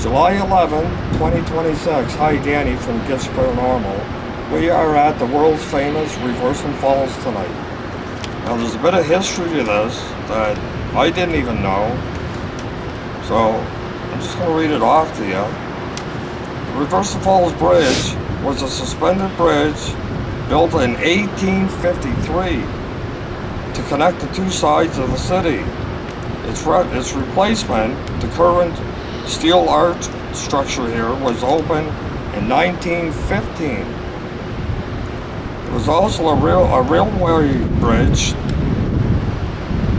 July 11, 2026. Hi, Danny from Gifts Paranormal. We are at the world's famous Reversing Falls tonight. Now, there's a bit of history to this that I didn't even know, so I'm just going to read it off to you. The Reversing Falls Bridge was a suspended bridge built in 1853 to connect the two sides of the city. Its replacement, the current steel arch structure here, was opened in 1915. It was also a railway bridge.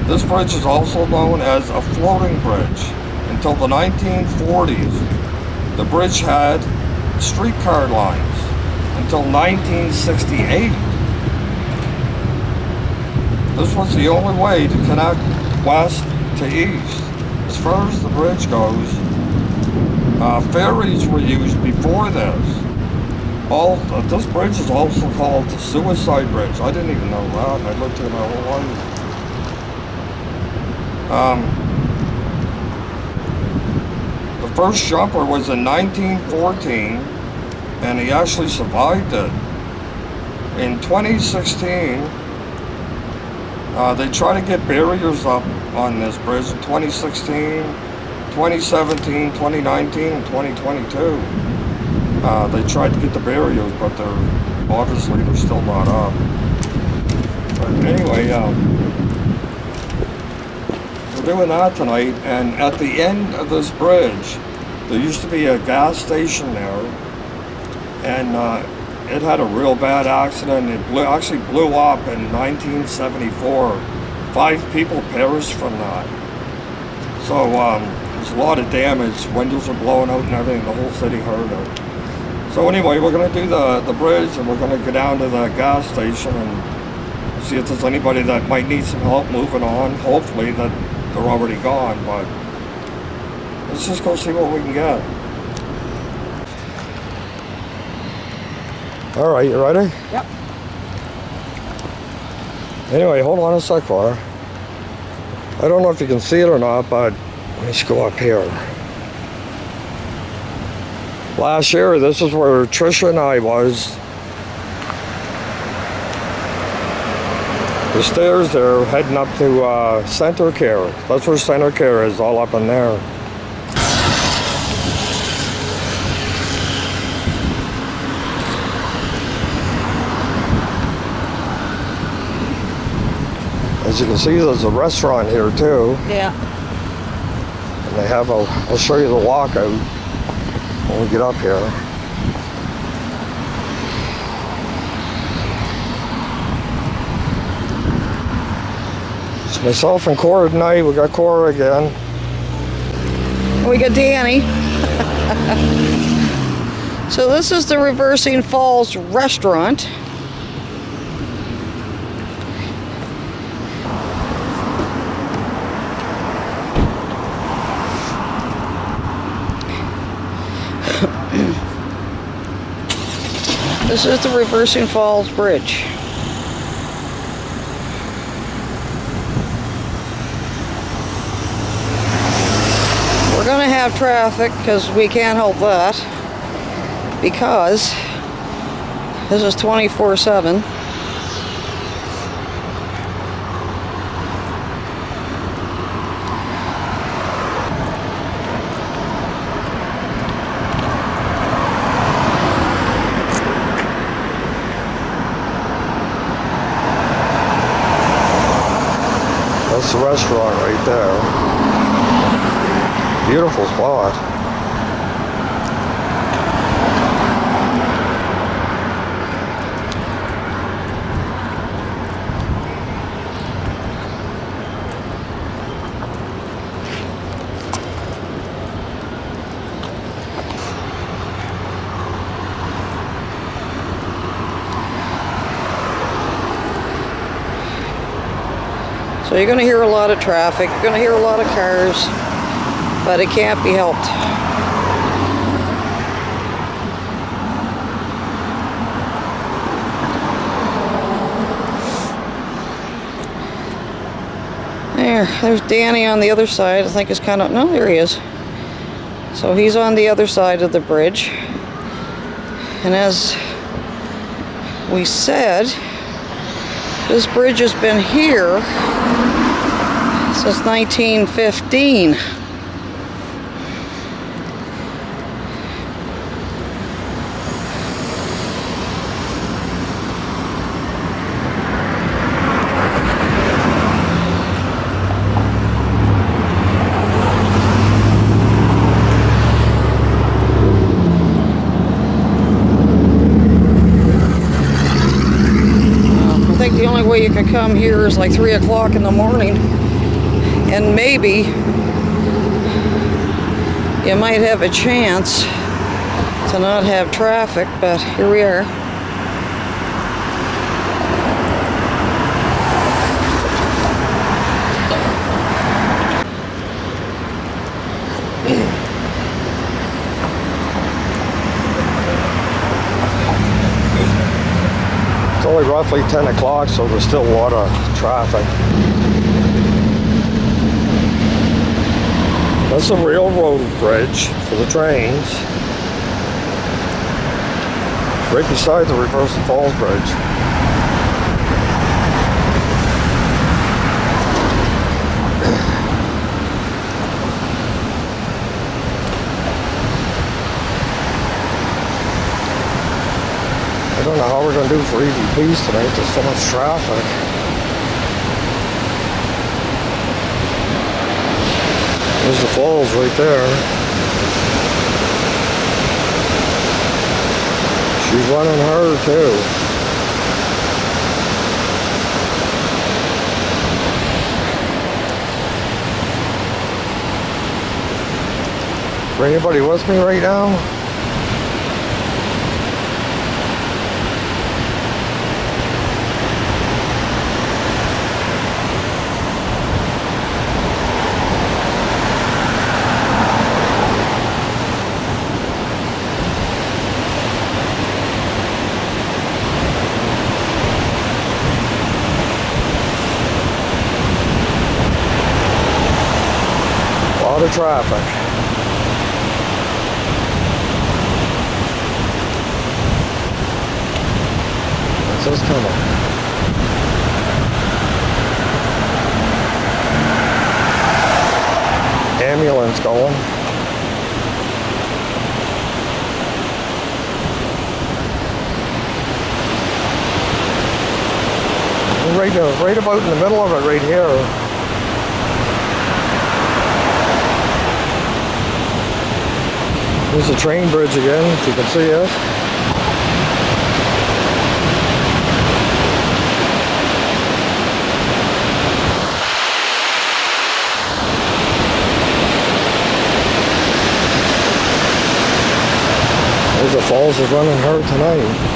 This bridge is also known as a floating bridge. Until the 1940s, the bridge had streetcar lines. Until 1968, this was the only way to connect west to east. As far as the bridge goes, ferries were used before this. This bridge is also called the Suicide Bridge. I didn't even know that. I looked at it my whole life. The first jumper was in 1914, and he actually survived it. In 2016, they tried to get barriers up on this bridge in 2016, 2017, 2019, and 2022. They tried to get the barriers, but they're still not up. But anyway, we're doing that tonight, and at the end of this bridge, there used to be a gas station there, and it had a real bad accident. It actually blew up in 1974. 5 people perished from that. So there's a lot of damage. Windows are blowing out and everything. The whole city heard it. So anyway, we're going to do the bridge, and we're going to go down to the gas station and see if there's anybody that might need some help moving on. Hopefully that they're already gone, but let's just go see what we can get. All right, you ready? Yep. Anyway, hold on a sec, Cora. I don't know if you can see it or not, but let me just go up here. Last year, this is where Trisha and I was. The stairs there heading up to Center Care. That's where Center Care is, all up in there. As you can see, there's a restaurant here too. Yeah. And they have I'll show you the walkout when we get up here. It's myself and Cora tonight. We got Cora again. We got Danny. So this is the Reversing Falls restaurant. This is the Reversing Falls Bridge. We're going to have traffic because we can't help that, because this is 24/7. That's the restaurant right there. Beautiful spot. So you're going to hear a lot of traffic, you're going to hear a lot of cars, but it can't be helped. There's Danny on the other side. I think it's kind of, no, there he is. So he's on the other side of the bridge. And as we said, this bridge has been here since 1915. I think the only way you can come here is like 3 o'clock in the morning, and maybe you might have a chance to not have traffic, but here we are. It's only roughly 10 o'clock, so there's still a lot of traffic. That's a railroad bridge for the trains. Right beside the Reversal Falls Bridge. I don't know how we're going to do for EVPs tonight. There's so much traffic. There's the falls right there. She's running hard too. Is there anybody with me right now? A lot of traffic. It's just coming. Ambulance going. Right about in the middle of it right here. There's a train bridge again, if you can see it. The falls are running hard tonight.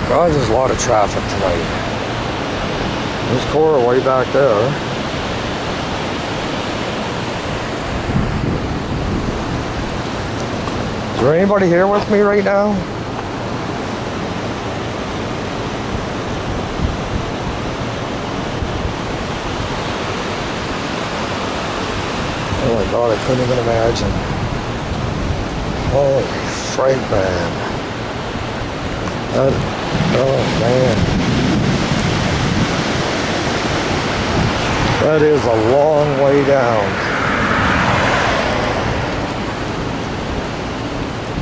God, there's a lot of traffic tonight. There's Cora way back there. Is there anybody here with me right now? Oh my God, I couldn't even imagine. Holy fright, man. Oh man. That is a long way down.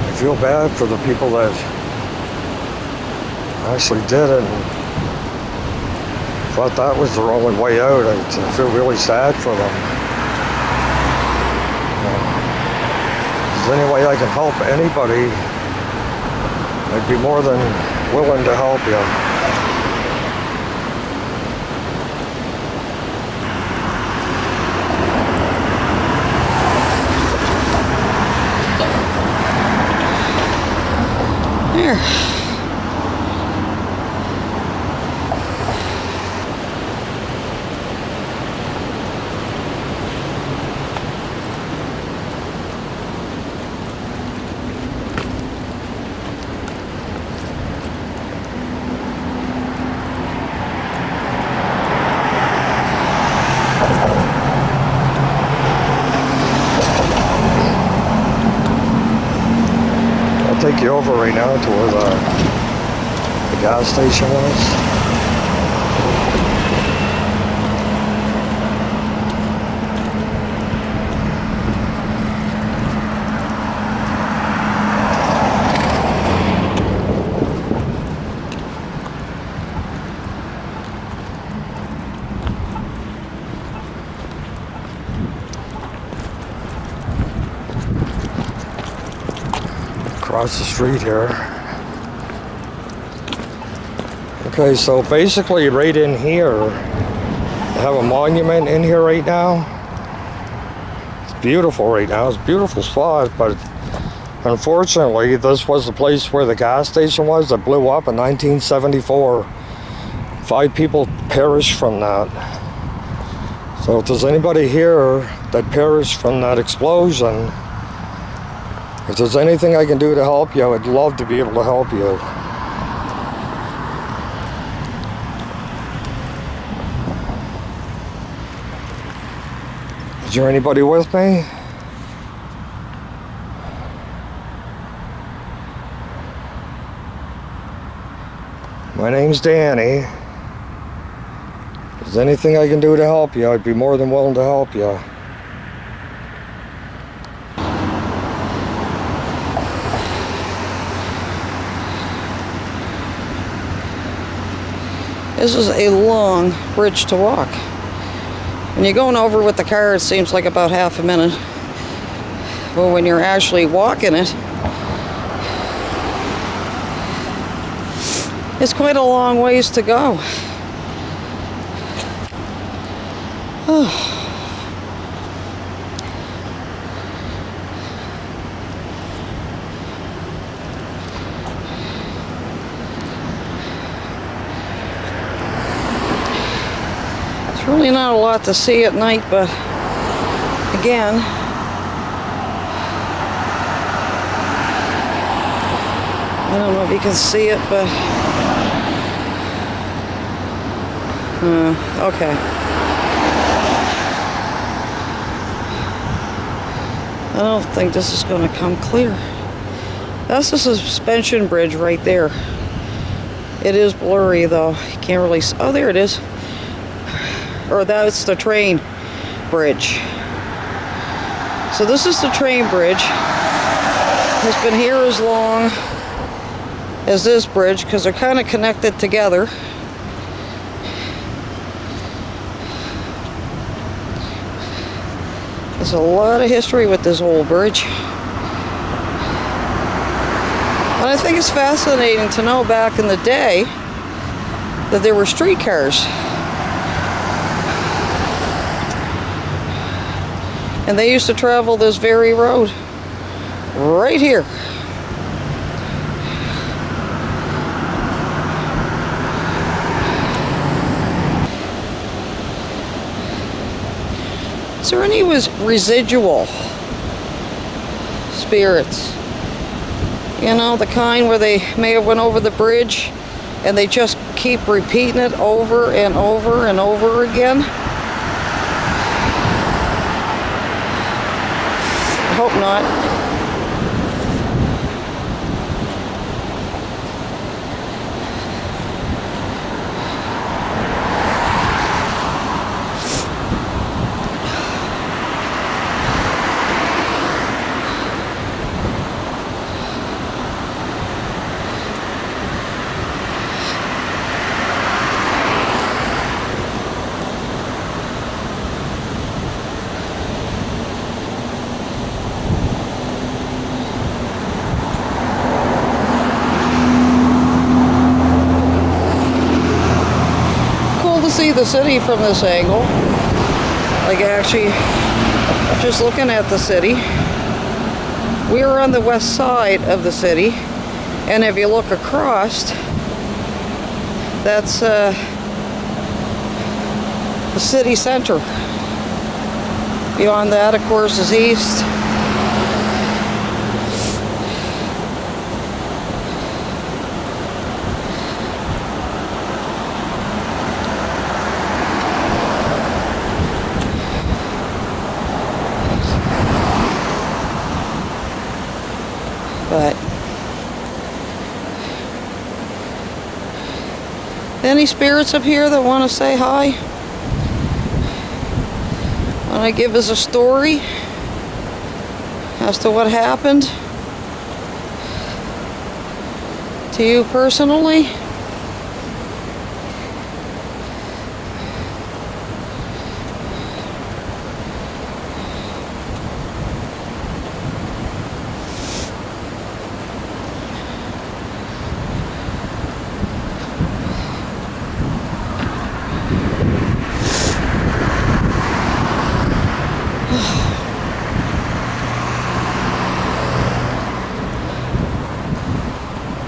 I feel bad for the people that actually did it and thought that was their only way out. I feel really sad for them. If there's any way I can help anybody, I'd be more than willing to help you. over right now to where the gas station was. Across the street here. Okay, so basically right in here, they have a monument in here right now. It's beautiful right now. It's a beautiful spot, but unfortunately, this was the place where the gas station was that blew up in 1974. 5 people perished from that. So if there's anybody here that perished from that explosion, if there's anything I can do to help you, I'd love to be able to help you. Is there anybody with me? My name's Danny. If there's anything I can do to help you, I'd be more than willing to help you. This is a long bridge to walk. When you're going over with the car, it seems like about half a minute. But when you're actually walking it, it's quite a long ways to go. Oh. Really not a lot to see at night, but again, I don't know if you can see it, but okay. I don't think this is going to come clear. That's the suspension bridge right there. It is blurry though. You can't really see. Oh, there it is. Or that's the train bridge. So this is the train bridge. It's been here as long as this bridge because they're kind of connected together. There's a lot of history with this old bridge. And I think it's fascinating to know back in the day that there were streetcars. And they used to travel this very road right here. Is there any residual spirits? You know, the kind where they may have went over the bridge and they just keep repeating it over and over and over again? I hope not. See the city from this angle, like actually just looking at the city. We are on the west side of the city, and if you look across, that's the city center. Beyond that, of course, is east. But any spirits up here that want to say hi? Want to give us a story as to what happened to you personally?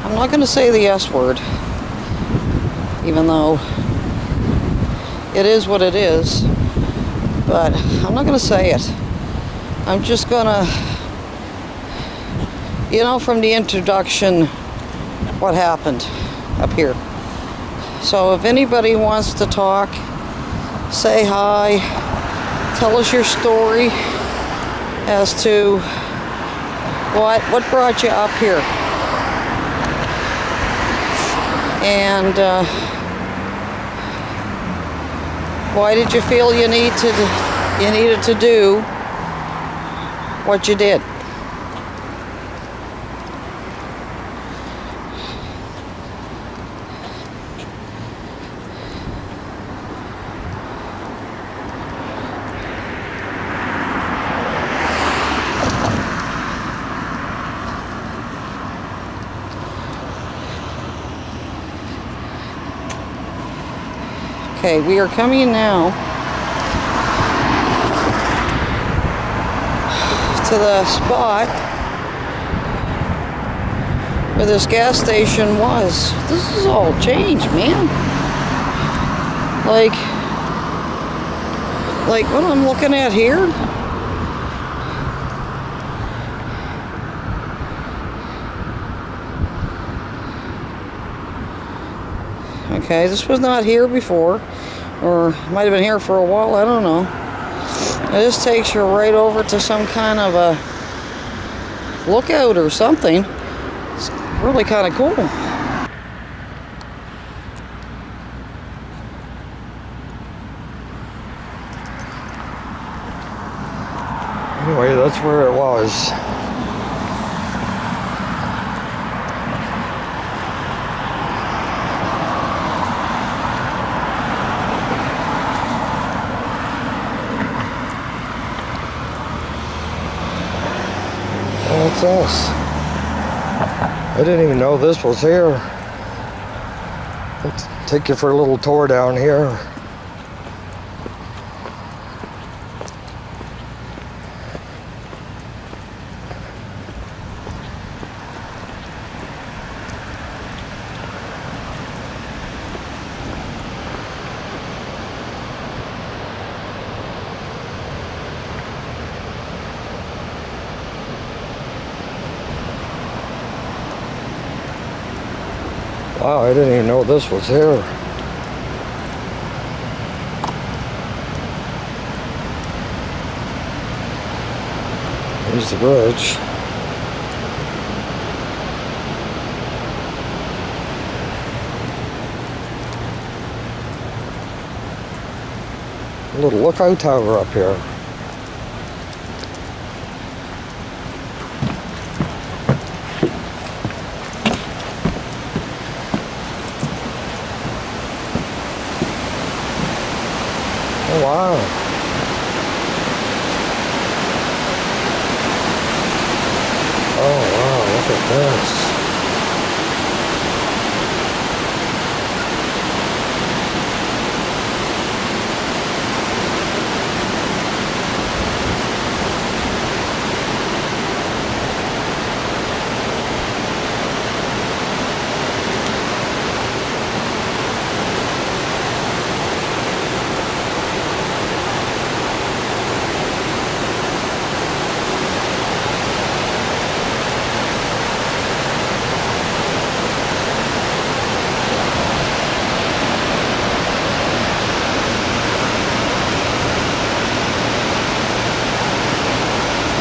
I'm not going to say the S word, even though it is what it is, but I'm not going to say it. I'm just going to, from the introduction, what happened up here. So if anybody wants to talk, say hi, tell us your story as to what brought you up here. And why did you feel you needed to do what you did? Okay, we are coming now to the spot where this gas station was. This is all changed, man. Like what I'm looking at here. Okay, this was not here before, or might have been here for a while, I don't know. This takes you right over to some kind of a lookout or something. It's really kind of cool. Anyway, that's where it was. That's us. I didn't even know this was here. Let's take you for a little tour down here. Wow, I didn't even know this was here. Here's the bridge. A little lookout tower up here. Oh, wow. Oh, wow, look at this.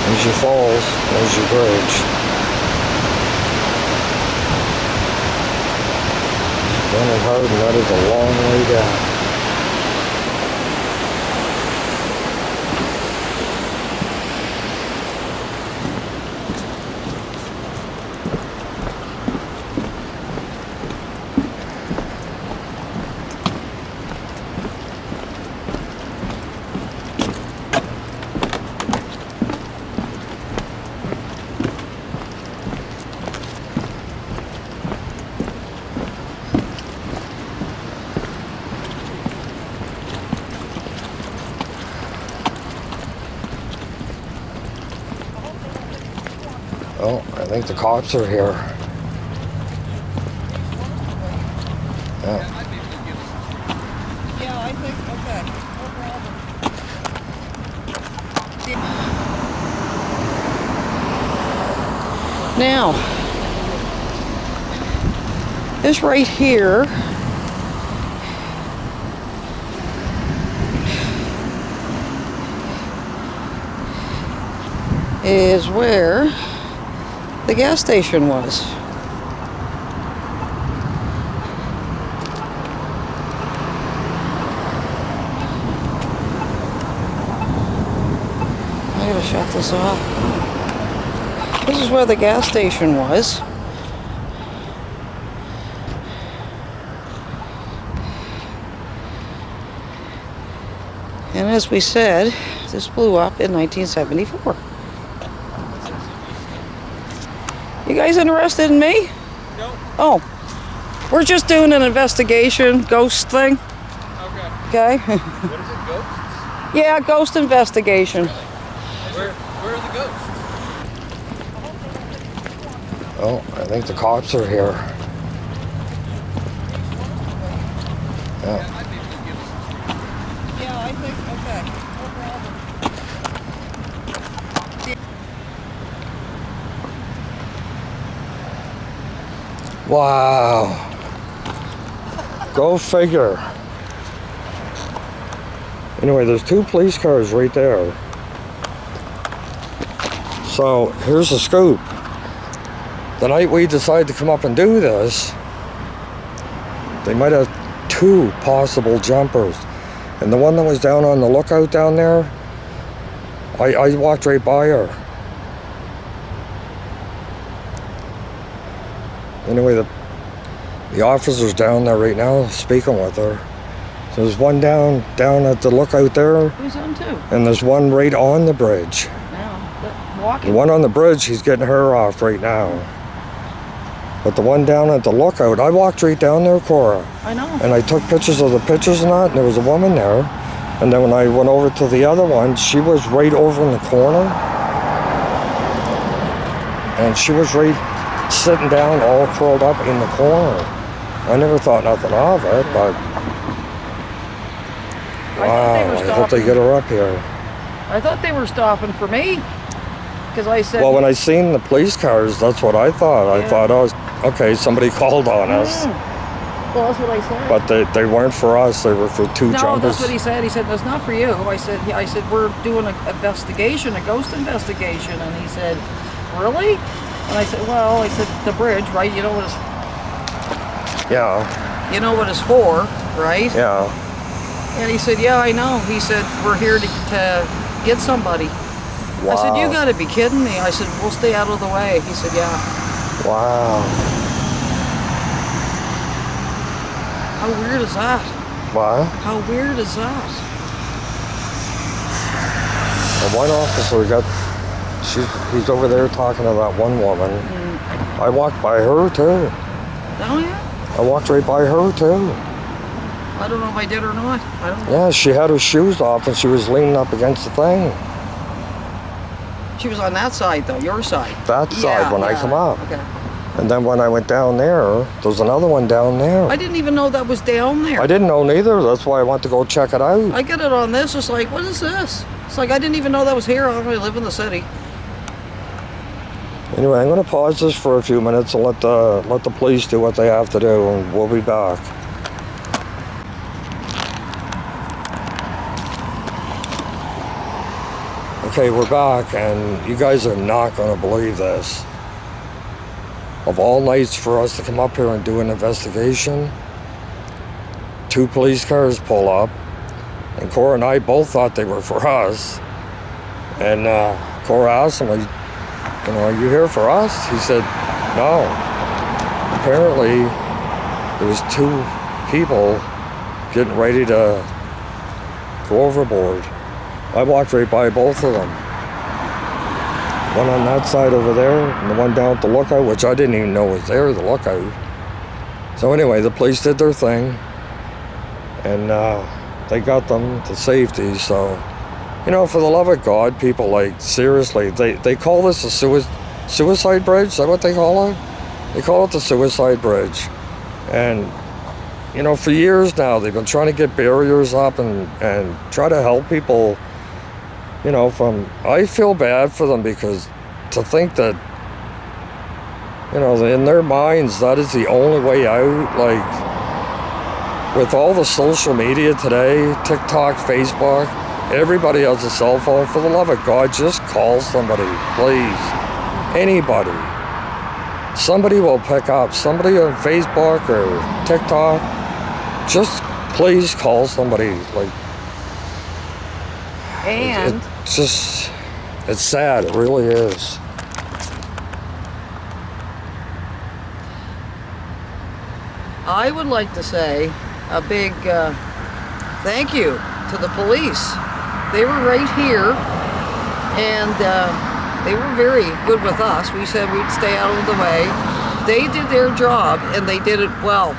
There's your falls, there's your bridge. Randall Hardin, that is a long way down. Oh, I think the cops are here. Yeah. Yeah, I think, okay. No problem. Now, this right here is where the gas station was. I gotta shut this off. This is where the gas station was. And as we said, this blew up in 1974. You guys interested in me? No. Oh, we're just doing an investigation, ghost thing. Okay. Okay? What is it, ghosts? Yeah, ghost investigation. Where are the ghosts? Oh, I think the cops are here. Yeah. Yeah, I think, okay. No problem. Wow. Go figure. Anyway, there's 2 police cars right there. So here's the scoop. The night we decided to come up and do this, they might have 2 possible jumpers. And the one that was down on the lookout down there, I walked right by her. Anyway, the officer's down there right now speaking with her. So there's one down at the lookout there, Who's on too? and there's one right on the bridge. Now, but The walking. one on the bridge, he's getting her off right now. But the one down at the lookout, I walked right down there, Cora, I know. and I took pictures of the pictures and that, and there was a woman there. And then when I went over to the other one, she was right over in the corner. And she was right sitting down, all curled up in the corner. I never thought nothing of it, but wow, I hope they get her up here. I thought they were stopping for me. Because I said. Well, when I seen the police cars, that's what I thought. I Yeah. thought, oh, okay, somebody called on us. Well, that's what I said. But they weren't for us, they were for 2 No, jumpers. that's what he said. He said, that's not for you. I said, we're doing an investigation, a ghost investigation. And he said, really? And I said, well, I said, the bridge, right? You know what it's for, right? Yeah. And he said, yeah, I know. He said, we're here to get somebody. Wow. I said, you gotta be kidding me. I said, we'll stay out of the way. He said, yeah. Wow. How weird is that? What? How weird is that? And one officer he's over there talking to that one woman. I walked by her too. Oh, yeah? I walked right by her too. I don't know if I did or not. I don't know. Yeah, she had her shoes off and she was leaning up against the thing. She was on that side, though, your side. That side when I come up. Okay. And then when I went down there was another one down there. I didn't even know that was down there. I didn't know neither. That's why I went to go check it out. I get it on this. It's like, what is this? It's like, I didn't even know that was here. I only live in the city. Anyway, I'm going to pause this for a few minutes and let the police do what they have to do, and we'll be back. Okay, we're back, and you guys are not going to believe this. Of all nights for us to come up here and do an investigation, 2 police cars pull up, and Cora and I both thought they were for us. And Cora asked him, are you here for us? He said, no. Apparently, there was 2 people getting ready to go overboard. I walked right by both of them. One on that side over there, and the one down at the lookout, which I didn't even know was there, the lookout. So anyway, the police did their thing, and they got them to safety. So, for the love of God, people, seriously, they call this a suicide bridge. Is that what they call it? They call it the suicide bridge. And, for years now, they've been trying to get barriers up and try to help people, I feel bad for them, because to think that, in their minds, that is the only way out. With all the social media today, TikTok, Facebook, everybody has a cell phone. For the love of God, just call somebody, please. Anybody. Somebody will pick up. Somebody on Facebook or TikTok, just please call somebody. And it's sad. It really is. I would like to say a big thank you to the police. They were right here, and they were very good with us. We said we'd stay out of the way. They did their job, and they did it well.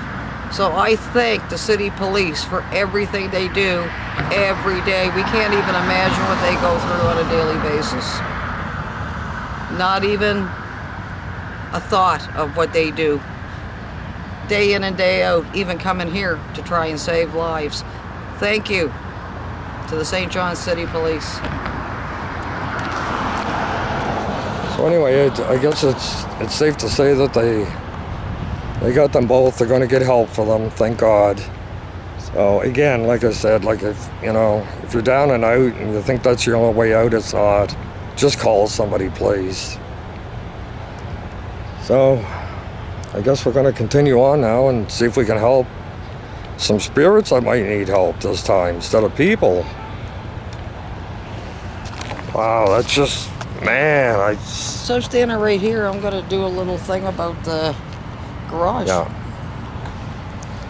So I thank the city police for everything they do every day. We can't even imagine what they go through on a daily basis. Not even a thought of what they do. Day in and day out, even coming here to try and save lives. Thank you to the St. Johns City Police. So anyway, I guess it's safe to say that they got them both. They're going to get help for them, thank God. So again, like I said, if you're down and out and you think that's your only way out, it's not. Just call somebody, please. So I guess we're going to continue on now and see if we can help some spirits that might need help this time instead of people. Wow, that's just, man, So standing right here, I'm going to do a little thing about the garage. Yeah.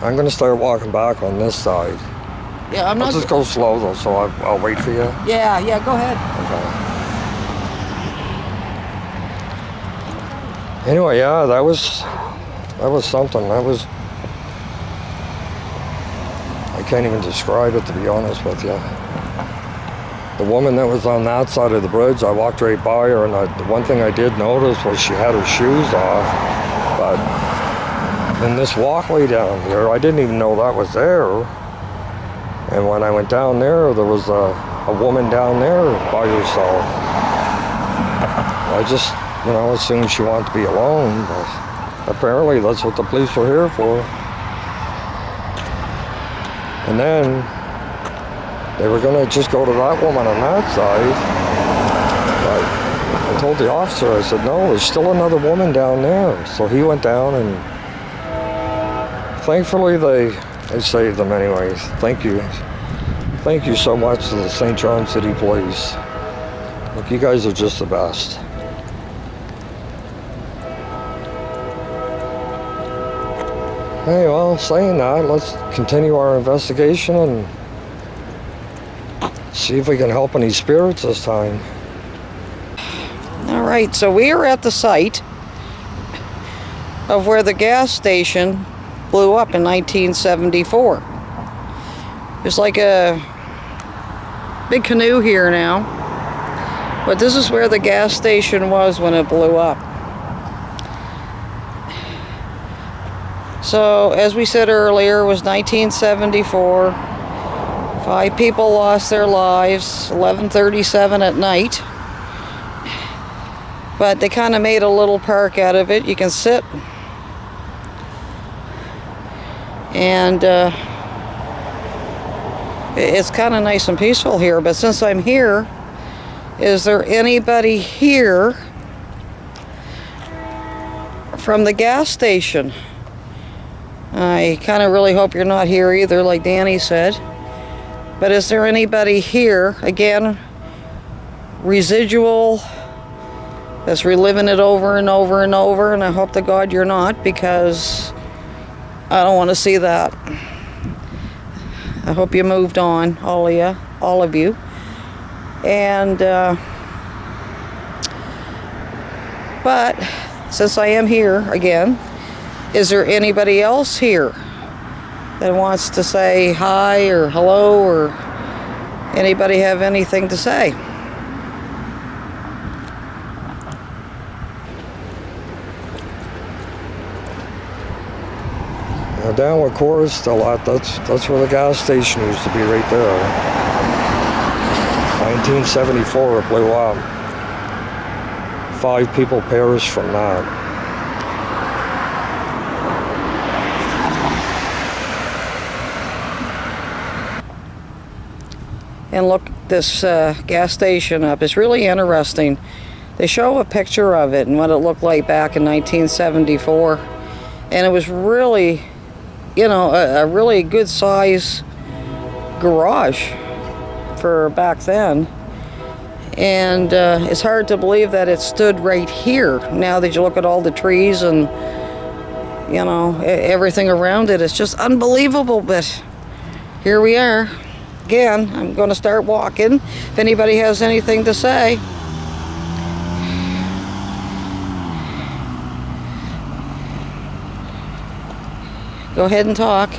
I'm going to start walking back on this side. Yeah, I'm not. Let's just go slow though, so I'll wait for you. Yeah, go ahead. Okay. Anyway, yeah, that was something. I can't even describe it, to be honest with you. The woman that was on that side of the bridge, I walked right by her, and the one thing I did notice was she had her shoes off. But in this walkway down here, I didn't even know that was there. And when I went down there was a woman down there by herself. I just, assumed she wanted to be alone, but apparently that's what the police were here for. And then they were going to just go to that woman on that side. But I told the officer, I said, no, there's still another woman down there. So he went down, and thankfully they saved them anyways. Thank you. Thank you so much to the St. Johns City Police. Look, you guys are just the best. Hey, well, saying that, let's continue our investigation and see if we can help any spirits this time. All right, so we are at the site of where the gas station blew up in 1974. There's like a big canoe here now, but this is where the gas station was when it blew up. So, as we said earlier, it was 1974. 5 people lost their lives, 11:37 at night. But they kind of made a little park out of it. You can sit. And it's kind of nice and peaceful here. But since I'm here, is there anybody here from the gas station? I kind of really hope you're not here either, like Danny said. But is there anybody here, again, residual, that's reliving it over and over and over? And I hope to God you're not, because I don't want to see that. I hope you moved on, all of you. And, but since I am here again, is there anybody else here that wants to say hi or hello, or anybody have anything to say? Now down where Cora's still at, that's where the gas station used to be, right there. 1974 it blew up. 5 people perished from that. And look this gas station up. It's really interesting. They show a picture of it and what it looked like back in 1974. And it was really, you know, a really good size garage for back then. And it's hard to believe that it stood right here. Now that you look at all the trees and, you know, everything around it, it's just unbelievable. But here we are. Again, I'm going to start walking. If anybody has anything to say. Go ahead and talk.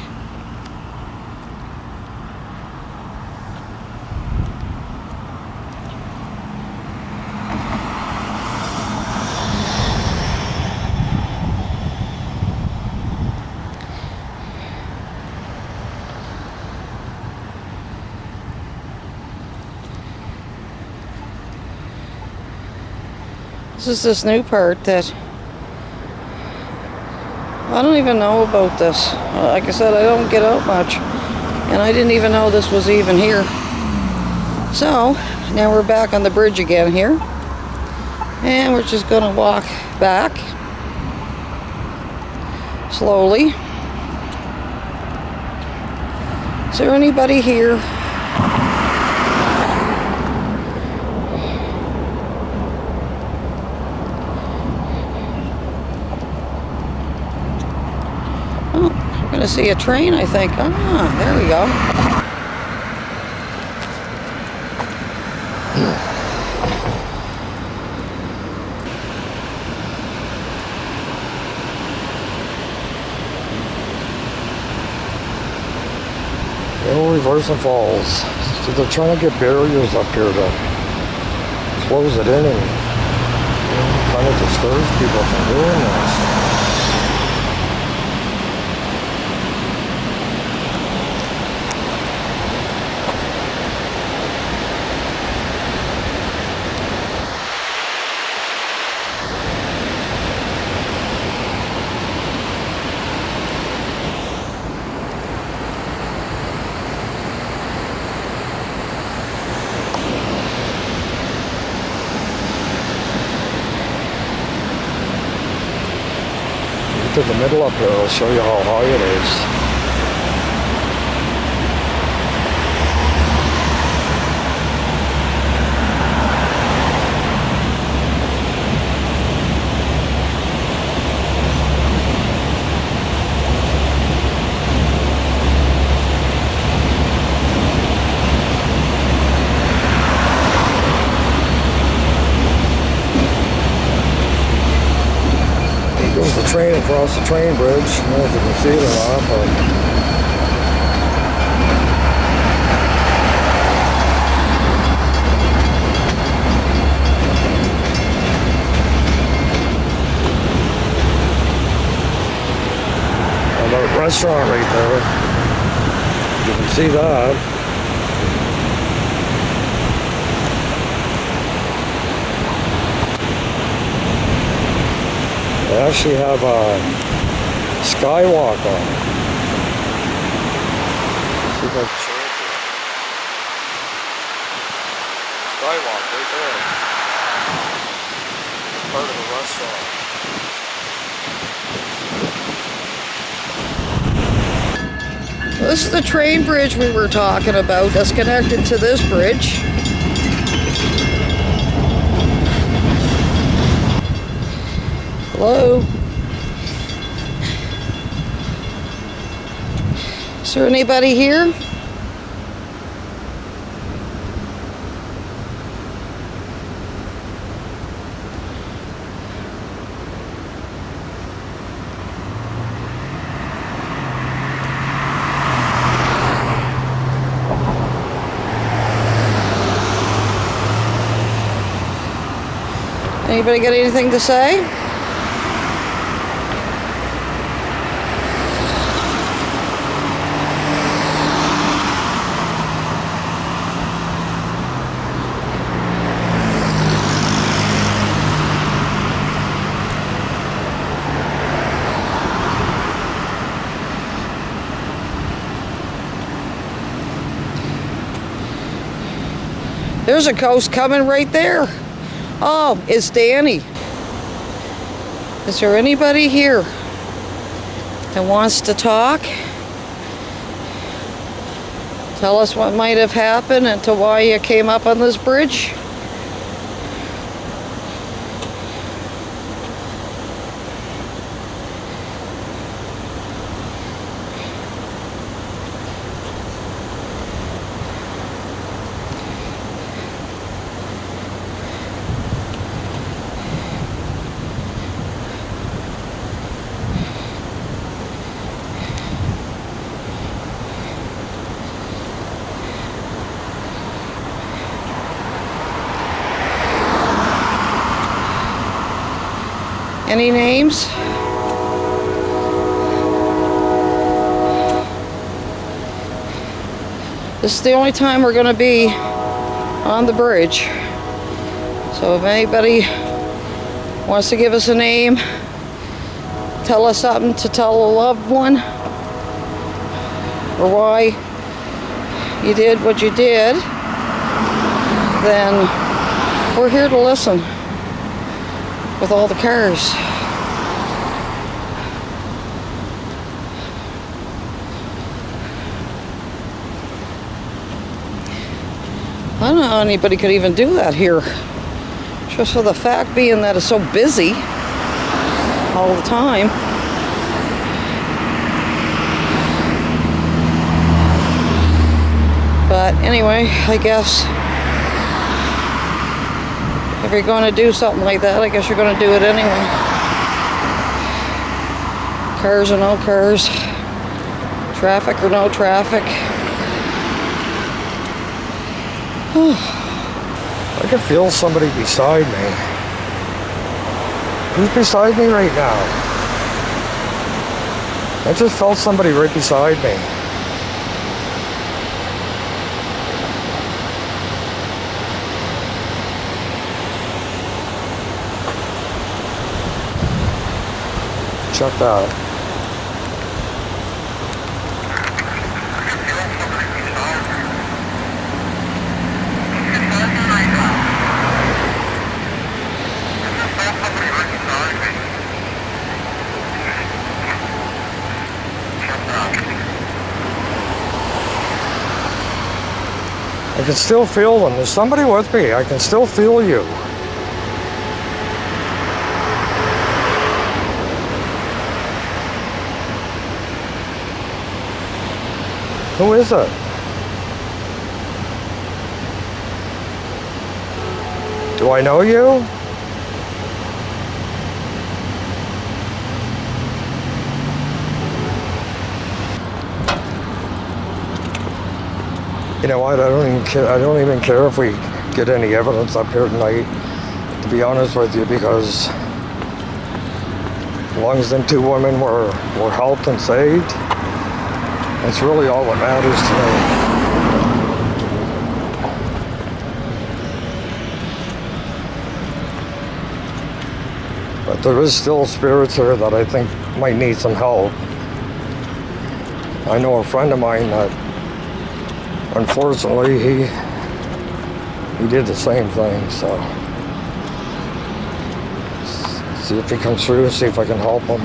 This is this new part that I don't even know about this. Like I said, I don't get out much, and I didn't even know this was even here. So now we're back on the bridge again here, and we're just gonna walk back slowly. Is there anybody here? To see a train, I think. Ah, there we go. It'll reverse and falls. So they're trying to get barriers up here to close it in and kind of discourage people from doing this. To the middle up here, I'll show you how high it is. Goes the train across the train bridge. I don't know if you can see it or not, but and the restaurant right there. You can see that. They actually have a skywalk on it. See if I can show it to you. Skywalk right there. It's part of the restaurant. This is the train bridge we were talking about that's connected to this bridge. Hello? Is there anybody here? Anybody got anything to say? There's a ghost coming right there. Oh, it's Danny. Is there anybody here that wants to talk? Tell us what might have happened and to why you came up on this bridge. Any names? This is the only time we're going to be on the bridge. So if anybody wants to give us a name, tell us something to tell a loved one, or why you did what you did, then we're here to listen with all the cars. I don't know how anybody could even do that here. Just for the fact being that it's so busy all the time. But anyway, I guess if you're going to do something like that, I guess you're going to do it anyway. Cars or no cars. Traffic or no traffic. I can feel somebody beside me. Who's beside me right now? I just felt somebody right beside me. Check that. I can still feel them. There's somebody with me. I can still feel you. Who is it? Do I know you? You know what? I don't even care if we get any evidence up here tonight, to be honest with you, because as long as them two women were helped and saved, that's really all that matters to me. But there is still spirits here that I think might need some help. I know a friend of mine that, unfortunately, he did the same thing, so see if he comes through and see if I can help him.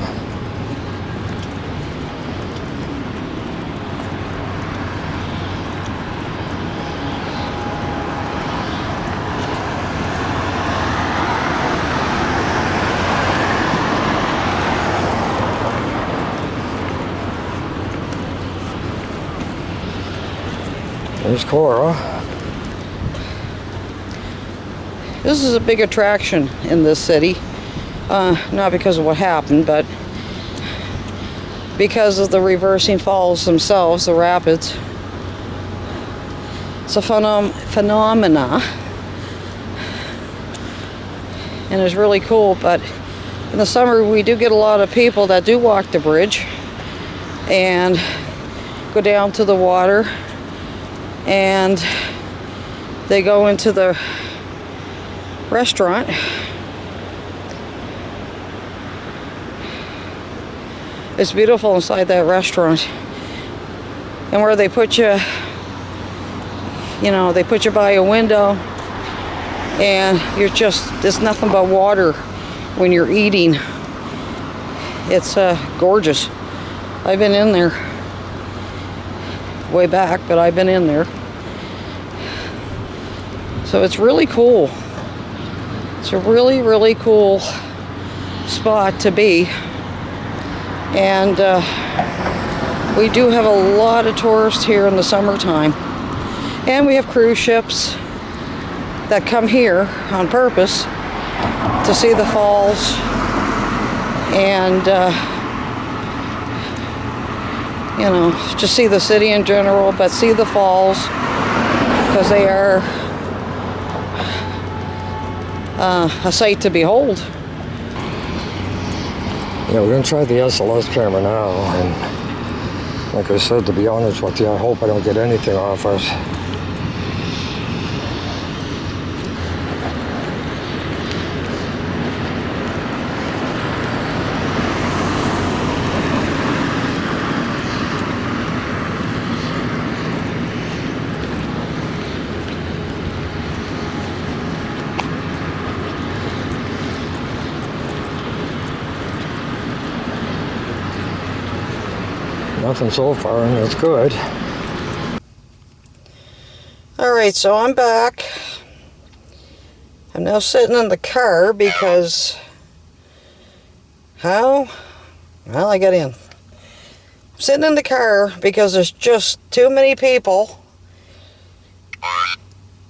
There's Cora. This is a big attraction in this city. Not because of what happened, but because of the reversing falls themselves, the rapids. It's a phenomena, and it's really cool. But in the summer, we do get a lot of people that do walk the bridge and go down to the water, and they go into the restaurant. It's beautiful inside that restaurant, and where they put you, they put you by a window, and there's nothing but water when you're eating. It's gorgeous. I've been in there way back, but I've been in there. So it's really cool. It's a really, really cool spot to be. And we do have a lot of tourists here in the summertime. And we have cruise ships that come here on purpose to see the falls and, just see the city in general, but see the falls because they are a sight to behold. Yeah, we're going to try the SLS camera now, and like I said, to be honest with you, I hope I don't get anything off us. Nothing so far, and that's good. Alright, so I'm back. I'm now sitting in the car because I got in. I'm sitting in the car because there's just too many people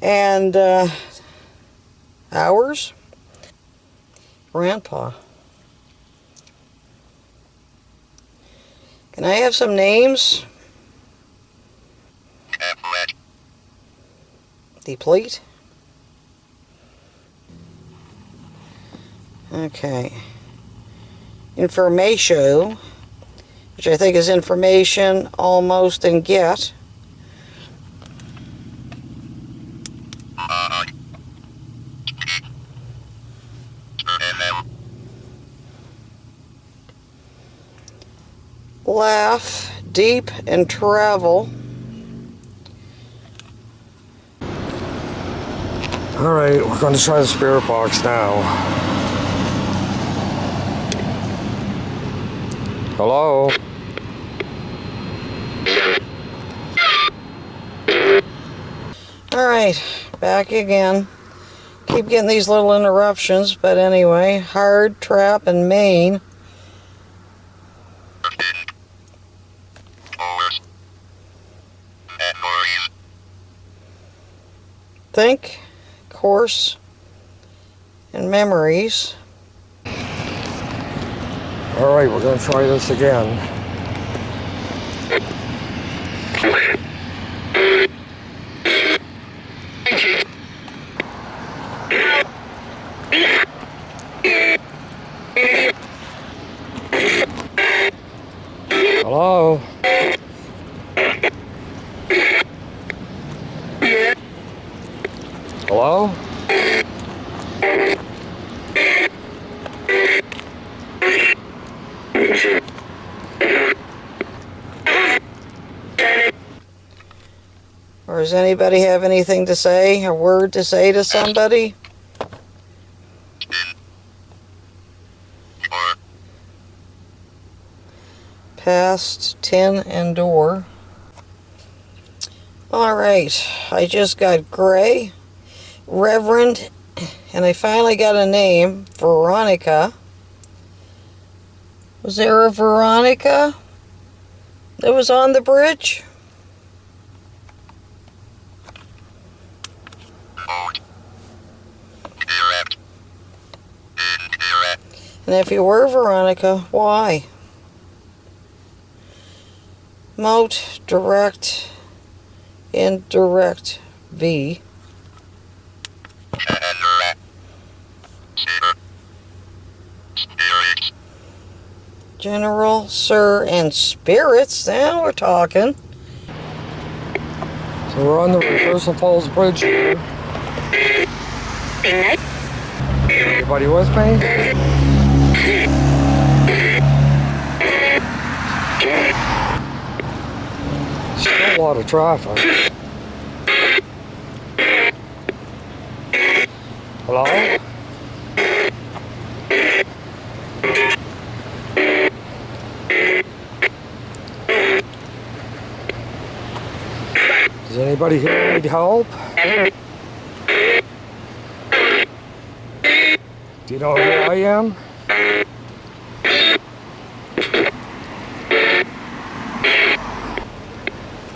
and hours. Grandpa. Can I have some names? Deplete. Okay. Information, which I think is information, almost, and get. Laugh, deep, and travel. Alright, we're going to try the spirit box now. Hello? Alright, back again. Keep getting these little interruptions, but anyway, hard, trap, and main. Think, course, and memories. Alright, we're going to try this again. Hello? Hello? Or does anybody have anything to say, a word to say to somebody? Past, tin, and door. Alright, I just got Gray, Reverend, and I finally got a name, Veronica. Was there a Veronica that was on the bridge? And if you were Veronica, why? Moat, direct, indirect, V. General, Sir, and Spirits. Now we're talking. So we're on the Reversal Falls Bridge here. Everybody with me? Still a lot of traffic. Hello? Does anybody here need help? Do you know who I am?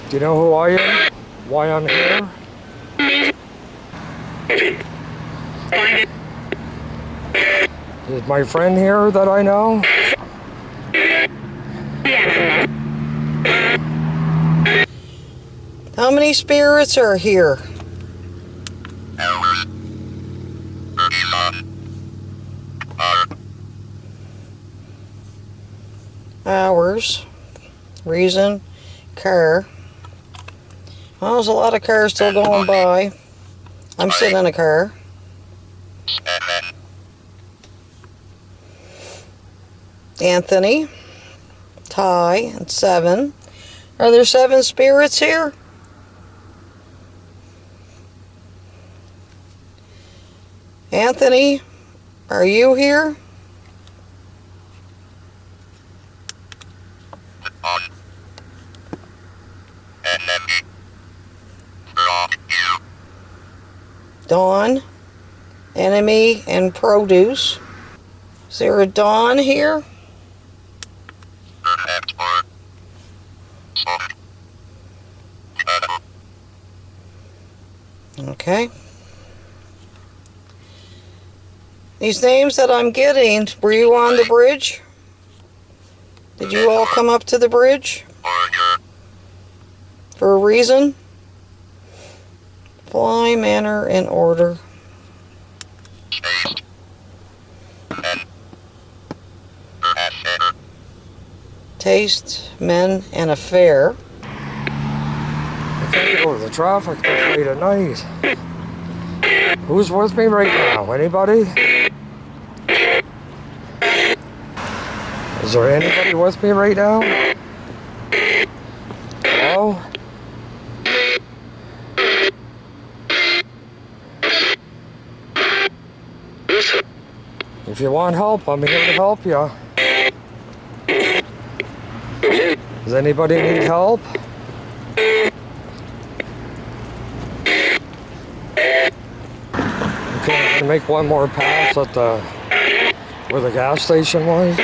Do you know who I am? Why I'm here? Is my friend here that I know? How many spirits are here? Hours. Reason. Car. Well, there's a lot of cars still going by. I'm sitting in a car. Anthony. Ty. And 7. Are there 7 spirits here? Anthony, are you here? Dawn, enemy, and produce. Is there a Dawn here? Okay. These names that I'm getting, were you on the bridge? Did you all come up to the bridge? For a reason? Fly, manner, and order. Taste, men, and affair. I can't go to the traffic this late at night. Who's with me right now? Anybody? Is there anybody with me right now? Hello? If you want help, I'm here to help you. Does anybody need help? Okay, I'm gonna make one more pass at where the gas station was.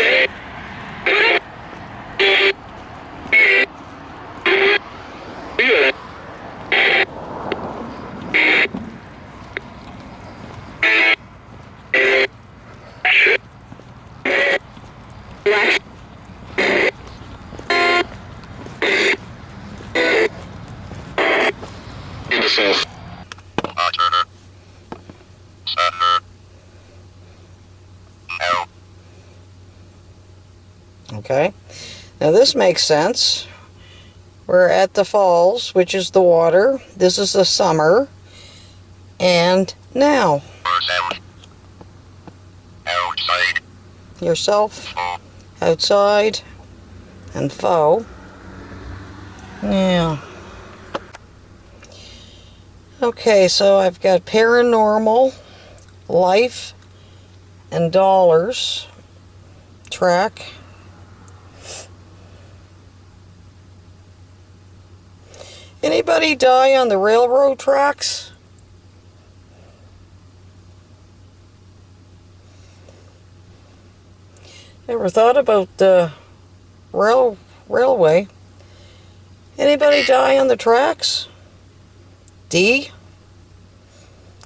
Okay, now this makes sense. We're at the falls, which is the water. This is the summer. And now. Yourself, outside, and foe. Yeah. Okay, so I've got paranormal, life, and dollars. Track. Anybody die on the railroad tracks? Ever thought about the railway? Anybody die on the tracks? D?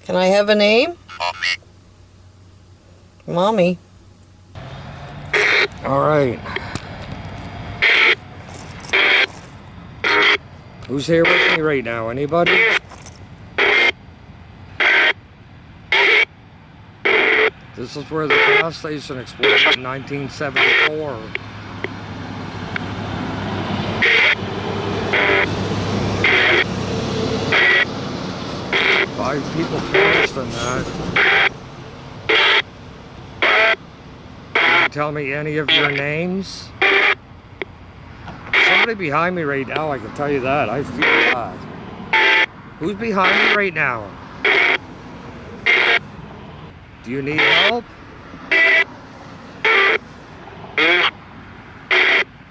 Can I have a name? Mommy. All right. Who's here with me right now? Anybody? This is where the gas station exploded in 1974. Five people perished in that. Can you tell me any of your names? Somebody behind me right now, I can tell you that. I feel that. Who's behind me right now? Do you need help?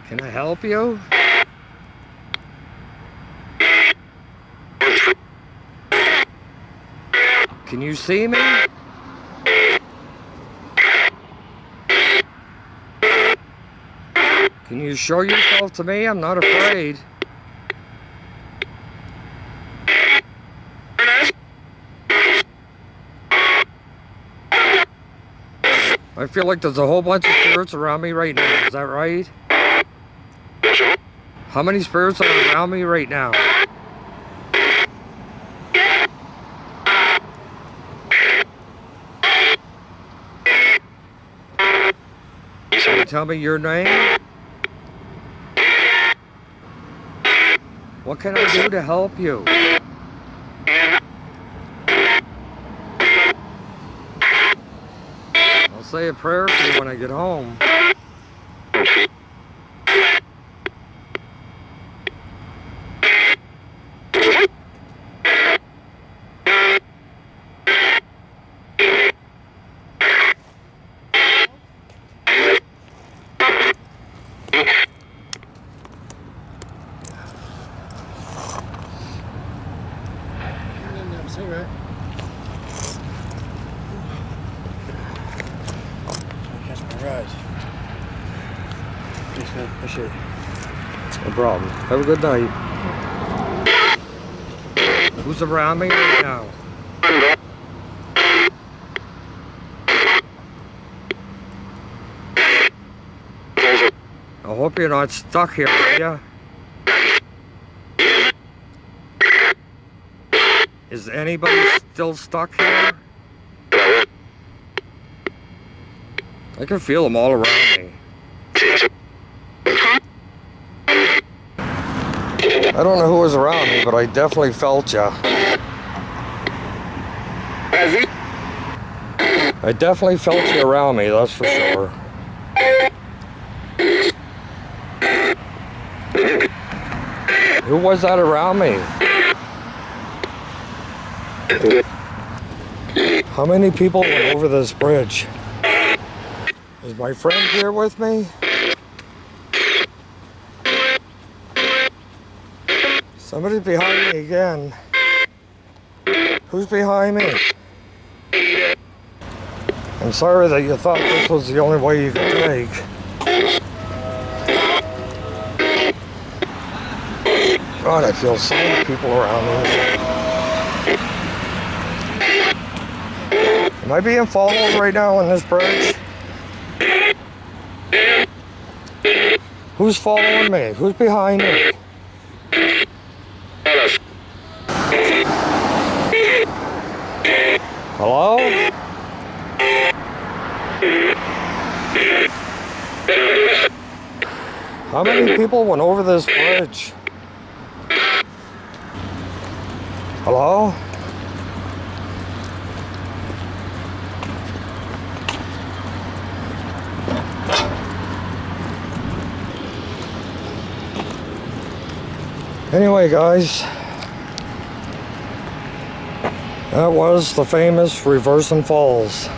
Can I help you? Can you see me? Can you show yourself to me? I'm not afraid. I feel like there's a whole bunch of spirits around me right now. Is that right? How many spirits are around me right now? Can you tell me your name? What can I do to help you? I'll say a prayer for you when I get home. Cigarette. Catch my ride. Thanks, man. Appreciate it. No problem. Have a good night. Who's around me right now? I hope you're not stuck here, are ya? Is anybody still stuck here? I can feel them all around me. I don't know who was around me, but I definitely felt ya. I definitely felt you around me, that's for sure. Who was that around me? How many people went over this bridge? Is my friend here with me? Somebody's behind me again. Who's behind me? I'm sorry that you thought this was the only way you could take. God, I feel so many people around me. Am I being followed right now on this bridge? Who's following me? Who's behind me? Hello? How many people went over this bridge? Hello? Anyway, guys, that was the famous Reversing Falls.